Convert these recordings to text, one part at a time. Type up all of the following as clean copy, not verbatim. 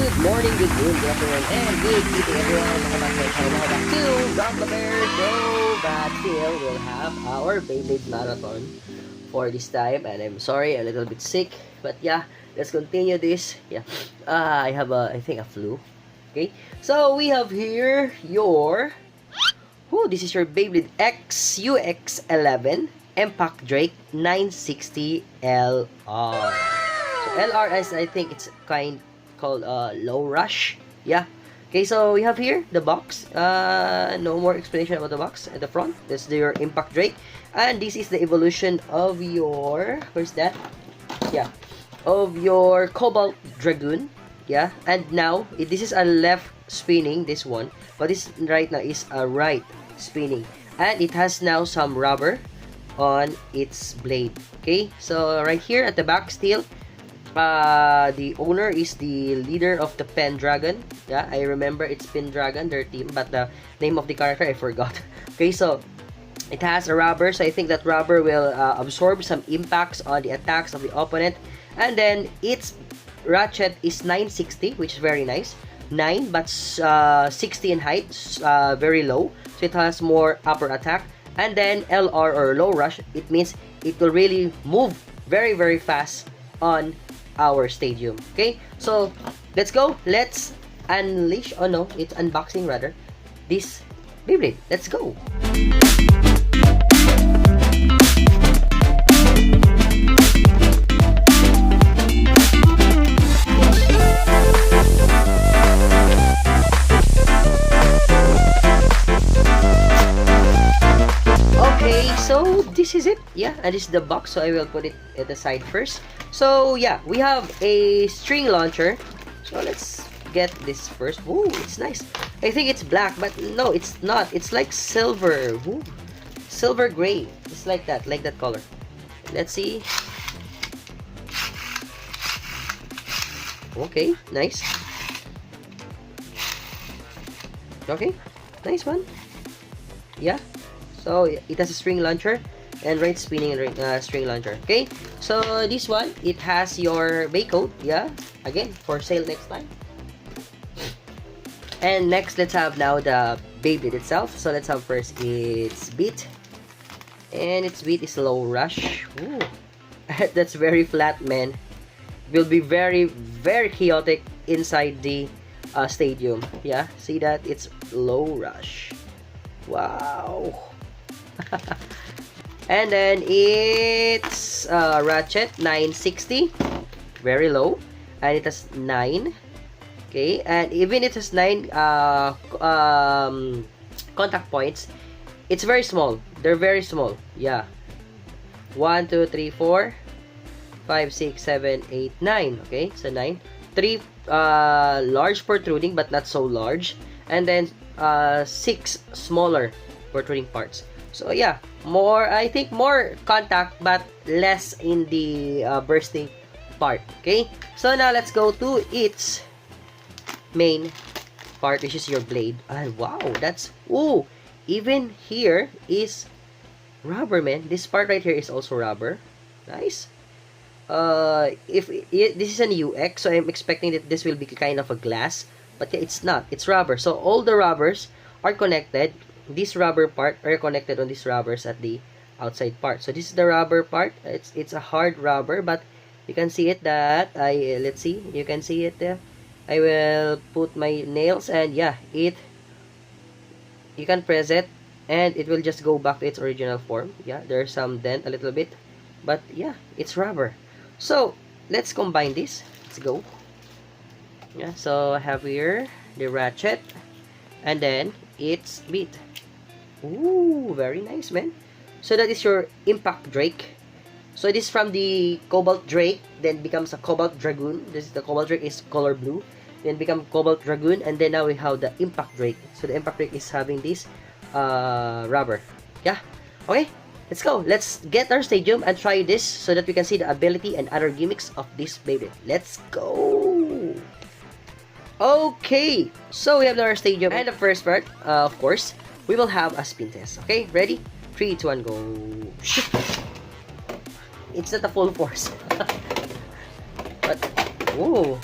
good morning, good noon, good afternoon, and good evening everyone. Welcome back to my channel. Welcome back to Rock the Bear Show. But still, we'll have our Beyblade Marathon for this time. And I'm sorry, a little bit sick. But yeah, let's continue this. Yeah, I have I think a flu. Okay, so we have here your... Oh, this is your Beyblade X UX11 Impact Drake 960 LR. So LR is, I think it's kind called low rush. Yeah. Okay, so we have here the box. No more explanation about the box at the front. This is your Impact Drake, and this is the evolution of your... Where's that? Yeah, of your Cobalt Dragoon. Yeah, and now this is a left spinning, this one, but this right now is a right spinning, and it has now some rubber on its blade. Okay, so right here at the back still, the owner is the leader of the Pendragon. Yeah, I remember it's Pendragon, their team, but the name of the character I forgot. Okay, so it has a rubber, so I think that rubber will absorb some impacts on the attacks of the opponent. And then its ratchet is 960, which is very nice. 9 but 60 in height, very low, so it has more upper attack. And then LR, or low rush, it means it will really move very fast on our stadium. Okay, so let's go. Let's unleash, oh no, it's unboxing rather, this Beyblade. Let's go. So this is it. Yeah, and this is the box, so I will put it at the side first. So yeah, we have a string launcher, so let's get this first. Ooh, it's nice. I think it's black, but no, it's not. It's like silver. Ooh, silver gray. It's like that color. Let's see. Okay, nice. Okay, nice one. Yeah, so it has a string launcher and right spinning and string launcher. Okay, so this one, it has your Baycode. Yeah, again, for sale next time. And next, let's have now the Beyblade itself. So let's have first its beat, and its beat is low rush. Ooh. That's very flat, man. Will be very chaotic inside the stadium. Yeah, see that? It's low rush. Wow. And then it's ratchet 960, very low, and it has 9. Okay, and even it has 9 contact points, it's very small. They're very small. Yeah, 1 2 3 4 5 6 7 8 9. Okay, so 9. 3 large protruding but not so large, and then 6 smaller protruding parts. So yeah, I think more contact but less in the bursting part. Okay, so now let's go to its main part, which is your blade. And wow, that's... Ooh, even here is rubber, man. This part right here is also rubber. Nice. This is an UX, so I'm expecting that this will be kind of a glass, but yeah, it's not. It's rubber. So all the rubbers are connected. This rubber part are connected on these rubbers at the outside part. So this is the rubber part. It's a hard rubber, but you can see it that let's see. You can see it there. I will put my nails, and yeah, you can press it and it will just go back to its original form. Yeah, there's some dent a little bit, but yeah, it's rubber. So let's combine this. Let's go. Yeah, so I have here the ratchet and then its beat. Ooh, very nice, man. So that is your Impact Drake. So it is from the Cobalt Drake, then becomes a Cobalt Dragoon. This is the Cobalt Drake is color blue, then become Cobalt Dragoon, and then now we have the Impact Drake. So the Impact Drake is having this rubber. Yeah, okay, let's go. Let's get our stadium and try this so that we can see the ability and other gimmicks of this Beyblade. Let's go. Okay, so we have our stadium, and the first part, of course, we will have a spin test. Okay, ready? 3, 2, 1, go. It's not a full force. But, oh.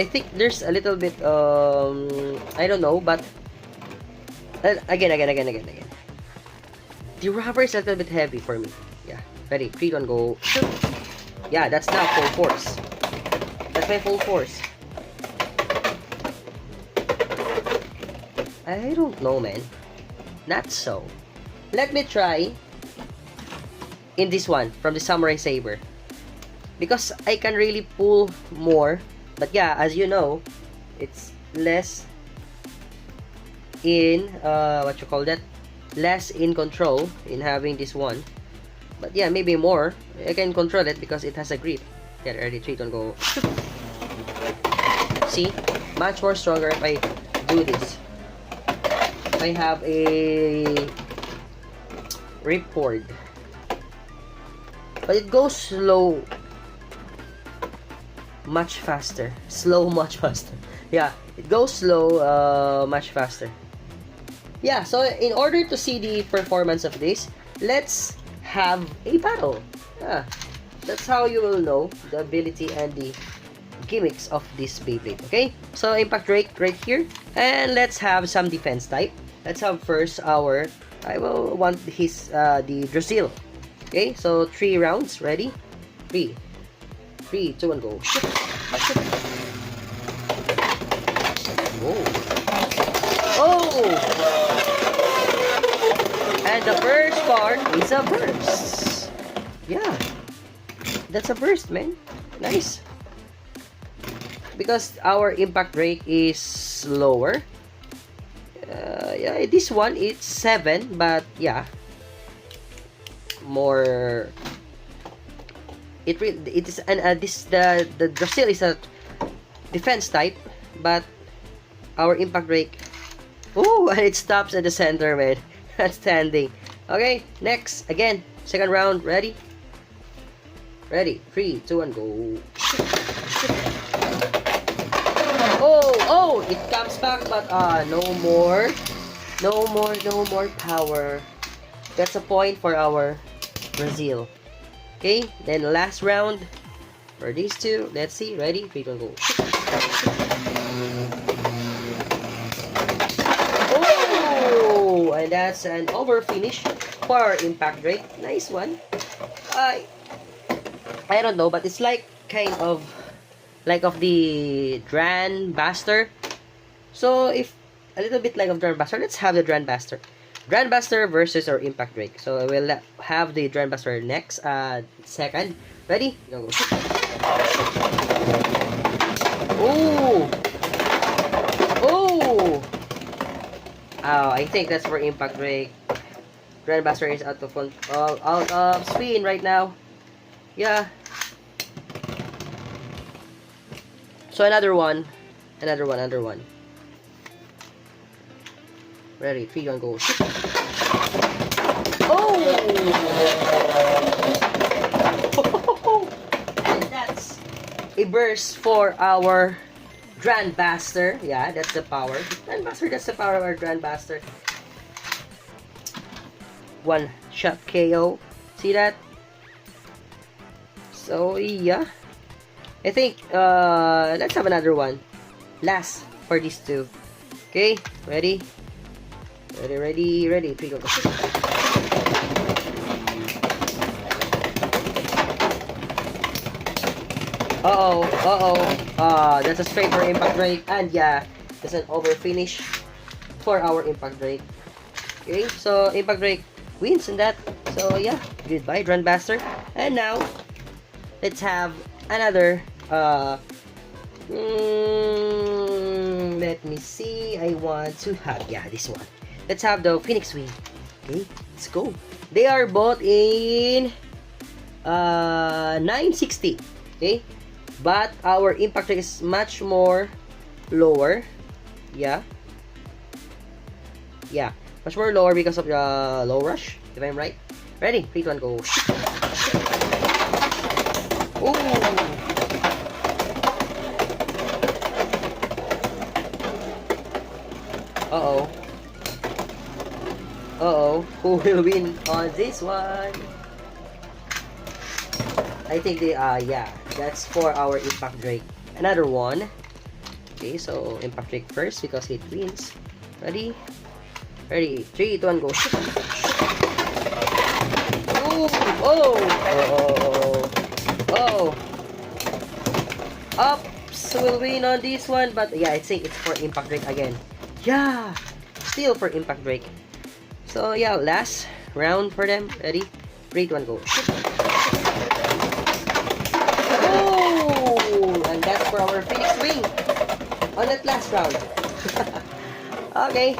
I think there's a little bit, I don't know, but again. The rubber is a little bit heavy for me. Yeah, ready, 3, 2, 1, go. Yeah, that's now full force. That's my full force. I don't know, man. Not so. Let me try in this one from the Samurai Saber. Because I can really pull more. But yeah, as you know, it's less in, what you call that? Less in control in having this one. But yeah, maybe more. I can control it because it has a grip. Yeah, ready, 3, 2, 1, go. See? Much more stronger if I do this. I have a ripcord, but it goes slow, much faster. Much faster. Yeah, it goes slow, much faster. Yeah, so in order to see the performance of this, let's have a battle. Yeah, that's how you will know the ability and the gimmicks of this Beyblade. Okay, so Impact Drake right here, and let's have some defense type. Let's have first our, I will want his, the Drasil. Okay, so 3 rounds, ready? 3, 2, 1, go. Whoa. Oh! And the first part is a burst. Yeah, that's a burst, man. Nice. Because our Impact Drake is lower. Yeah, this one it's 7, but yeah, more. It is, and this the Drasil is a defense type, but our Impact Drake. Oh, and it stops at the center, man. That's standing. Okay, next again, second round. Ready? 3, 2, 1, go. Oh, it comes back, but no more power. That's a point for our Brazil. Okay, then last round for these two. Let's see. Ready? 3, 2, 1, go. Oh, and that's an over finish for our Impact Drake. Nice one. I don't know, but it's like kind of like of the Dran Buster. So if a little bit like of Dran Buster, let's have the Dran Buster. Dran Buster versus our Impact Drake. So we'll have the Dran Buster next, second. Ready? Go. Oh! Oh! Oh, I think that's for Impact Drake. Dran Buster is out of spin right now. Yeah. So another one. Ready, 3, 2, 1, go. Oh! And that's a burst for our Dran Buster. Yeah, that's the power. Dran Buster, that's the power of our Dran Buster. One shot KO. See that? So yeah, I think let's have another one. Last for these two. Okay, ready? 3, go. That's a straight for Impact Drake, and yeah, that's an over finish for our Impact Drake. Okay, so Impact Drake wins in that. So yeah, goodbye Dran Buster. And now let's have another let me see. I want to have, yeah, this one. Let's have the Phoenix Wing. Okay, let's go. They are both in 960. Okay, but our Impact Drake is much more lower. Yeah, much more lower because of the low rush, if I'm right. Ready? 3, 2, 1, go. Ooh. Who will win on this one? I think they yeah, that's for our Impact Drake. Another one. Okay, so impact break first because it wins. Ready? Ready. 3, 2, 1, go. Shoot. Ooh, oh, oh. Ups will win on this one, but yeah, I think it's for impact break again. Yeah, still for impact break. So yeah, last round for them. Ready? 3, 2, 1, go. Shoot. Oh, and that's for our Phoenix wing on that last round. Okay.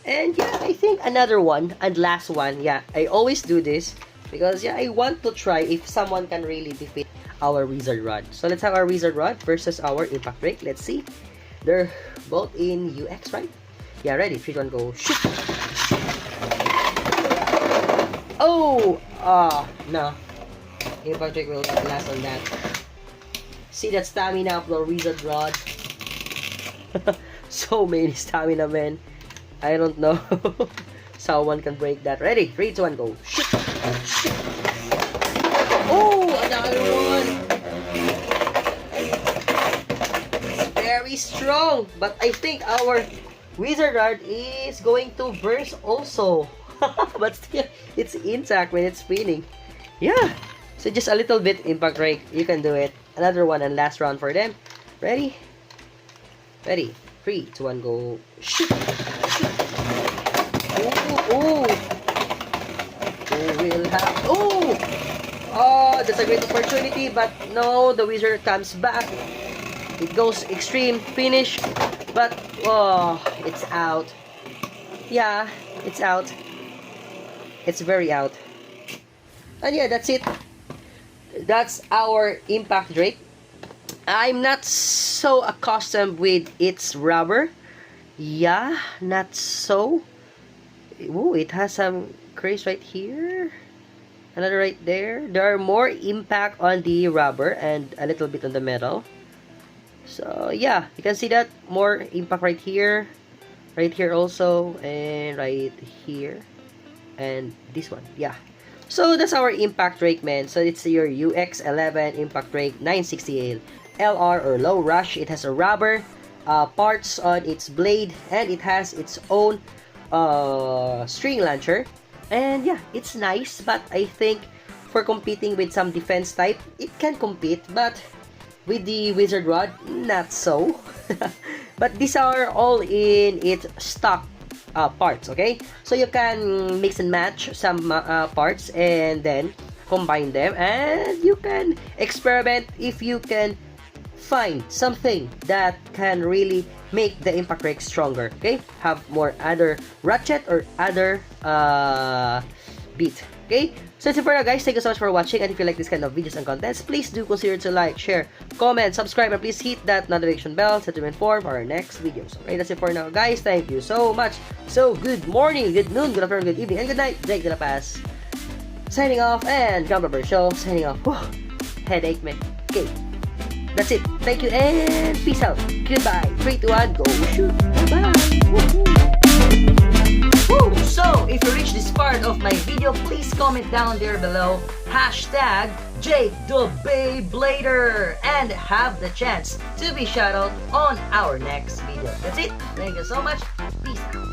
And yeah, I think another one and last one. Yeah, I always do this because yeah, I want to try if someone can really defeat our Wizard Rod. So let's have our Wizard Rod versus our impact break. Let's see. They're both in UX, right? Yeah, ready. 3, 2, 1, go. Shoot. Oh, no. Impact break will not last on that. See that stamina of the Wizard Rod. So many stamina, man. I don't know. Someone can break that. Ready? 3, 2, 1, go. Shoot. Oh, another one. It's very strong. But I think our Wizard Rod is going to burst also. But still, it's intact when it's spinning. Yeah. So just a little bit impact break. You can do it. Another one and last round for them. Ready? Ready? 3, 2, 1, go. Shoot. Ooh. Who will have... Oh! Oh, that's a great opportunity, but no, the Wizard comes back. It goes extreme finish, but oh, it's out. Yeah, it's out. It's very out. And yeah, that's it. That's our impact Drake. I'm not so accustomed with its rubber. Yeah, not so. Ooh, it has some crease right here. Another right there. There are more impact on the rubber and a little bit on the metal. So yeah, you can see that more impact right here also, and right here, and this one. Yeah. So that's our impact Drake, man. So it's your UX11 impact Drake 960 LR or low rush. It has a rubber parts on its blade, and it has its own string launcher. And yeah, it's nice, but I think for competing with some defense type, it can compete, but with the Wizard Rod, not so. But these are all in its stock parts, okay? So you can mix and match some parts and then combine them, and you can experiment if you can find something that can really make the impact Drake stronger, okay? Have more other ratchet or other beat, okay? So that's it for now, guys. Thank you so much for watching, and if you like this kind of videos and contents, please do consider to like, share, comment, subscribe, and please hit that notification bell so to be informed for our next videos. Okay, that's it for now, guys. Thank you so much. So good morning, good noon, good afternoon, good evening, and good night. Jake De La Paz signing off, and John Barber Show signing off. Whew, headache, man. Okay, that's it. Thank you and peace out. Goodbye. 3, 2, 1, go shoot. Bye. Woo! So, if you reach this part of my video, please comment down there below hashtag Jake the Beyblader and have the chance to be shout out on our next video. That's it. Thank you so much. Peace out.